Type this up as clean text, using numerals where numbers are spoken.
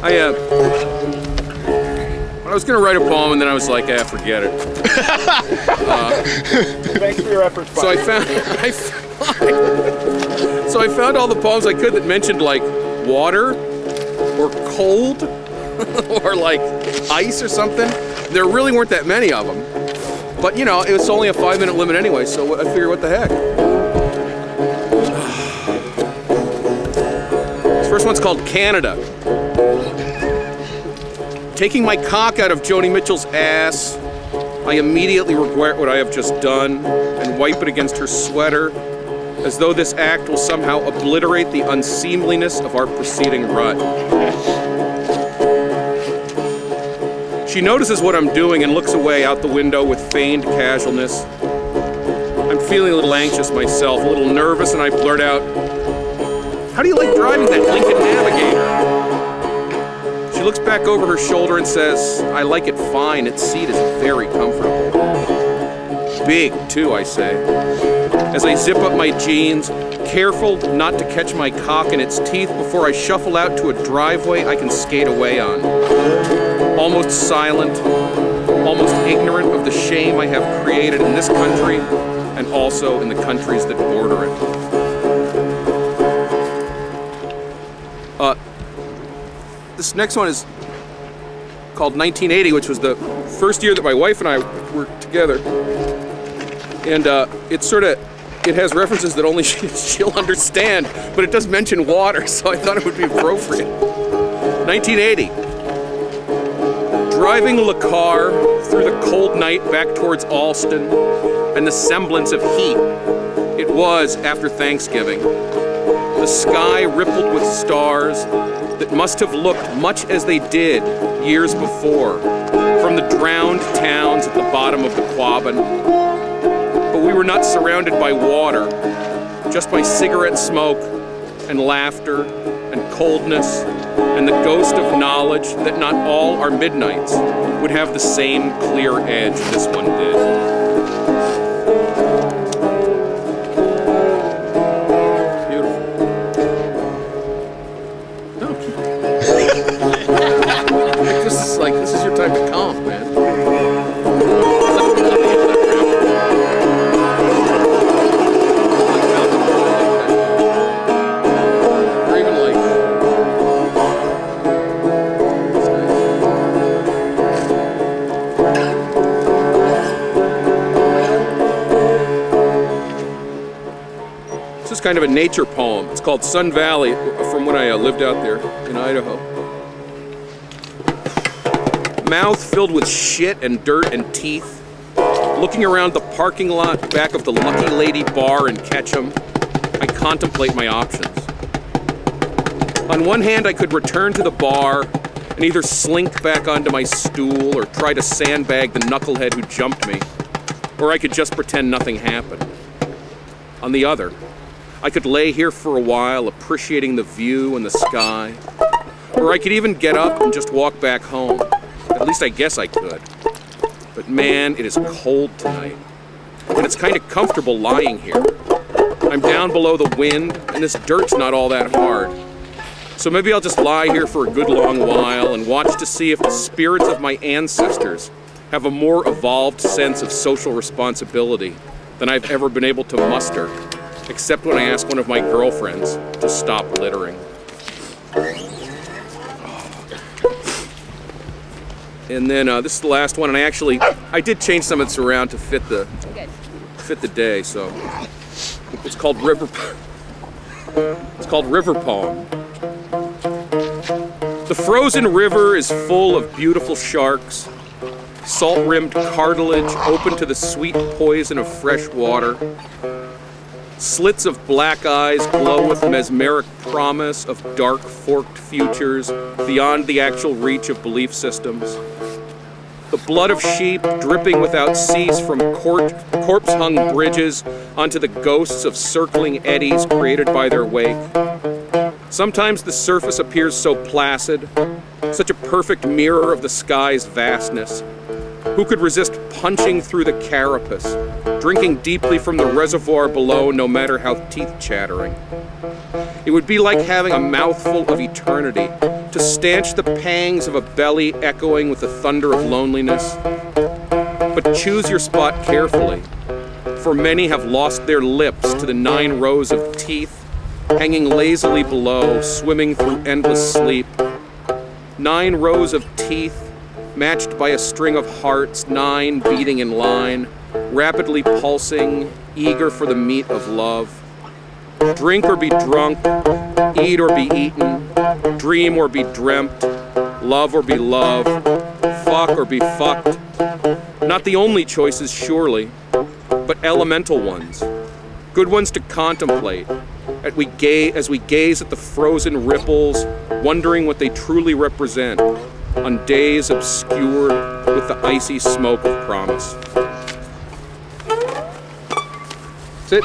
I was gonna write a poem and then I was like, forget it. Thanks for your efforts, So I found all the poems I could that mentioned like water or cold or like ice or something. There really weren't that many of them. But you know, it was only a 5-minute limit anyway, so I figured what the heck. This first one's called Canada. Taking my cock out of Joni Mitchell's ass, I immediately regret what I have just done and wipe it against her sweater, as though this act will somehow obliterate the unseemliness of our preceding rut. She notices what I'm doing and looks away out the window with feigned casualness. I'm feeling a little anxious myself, a little nervous, and I blurt out, "How do you like driving that Lincoln Navigator?" She looks back over her shoulder and says, "I like it fine. Its seat is very comfortable." "Big, too," I say, as I zip up my jeans, careful not to catch my cock in its teeth before I shuffle out to a driveway I can skate away on. Almost silent, almost ignorant of the shame I have created in this country and also in the countries that border it. This next one is called 1980, which was the first year that my wife and I were together. And it has references that only she'll understand, but it does mention water, so I thought it would be appropriate. 1980. Driving the car through the cold night back towards Alston and the semblance of heat it was after Thanksgiving. The sky rippled with stars that must have looked much as they did years before from the drowned towns at the bottom of the Quabbin. But we were not surrounded by water, just by cigarette smoke and laughter and coldness and the ghost of knowledge that not all our midnights would have the same clear edge this one did. Beautiful. No. This is your time to calm, man. Kind of a nature poem. It's called Sun Valley, from when I lived out there in Idaho. Mouth filled with shit and dirt and teeth, looking around the parking lot back of the Lucky Lady Bar in Ketchum, I contemplate my options. On one hand, I could return to the bar and either slink back onto my stool or try to sandbag the knucklehead who jumped me, or I could just pretend nothing happened. On the other, I could lay here for a while, appreciating the view and the sky. Or I could even get up and just walk back home. At least I guess I could. But man, it is cold tonight. And it's kind of comfortable lying here. I'm down below the wind, and this dirt's not all that hard. So maybe I'll just lie here for a good long while and watch to see if the spirits of my ancestors have a more evolved sense of social responsibility than I've ever been able to muster. Except when I ask one of my girlfriends to stop littering. And then this is the last one, and I did change some of this around to fit the day. So it's called River Poem. The frozen river is full of beautiful sharks, salt-rimmed cartilage open to the sweet poison of fresh water. Slits of black eyes glow with mesmeric promise of dark, forked futures beyond the actual reach of belief systems. The blood of sheep dripping without cease from corpse-hung bridges onto the ghosts of circling eddies created by their wake. Sometimes the surface appears so placid, such a perfect mirror of the sky's vastness. Who could resist punching through the carapace, drinking deeply from the reservoir below, no matter how teeth-chattering? It would be like having a mouthful of eternity, to stanch the pangs of a belly echoing with the thunder of loneliness. But choose your spot carefully, for many have lost their lips to the 9 rows of teeth, hanging lazily below, swimming through endless sleep. 9 rows of teeth, matched by a string of hearts, 9 beating in line, rapidly pulsing, eager for the meat of love. Drink or be drunk, eat or be eaten, dream or be dreamt, love or be loved, fuck or be fucked. Not the only choices, surely, but elemental ones. Good ones to contemplate, as we gaze at the frozen ripples, wondering what they truly represent, on days obscured with the icy smoke of promise. That's it.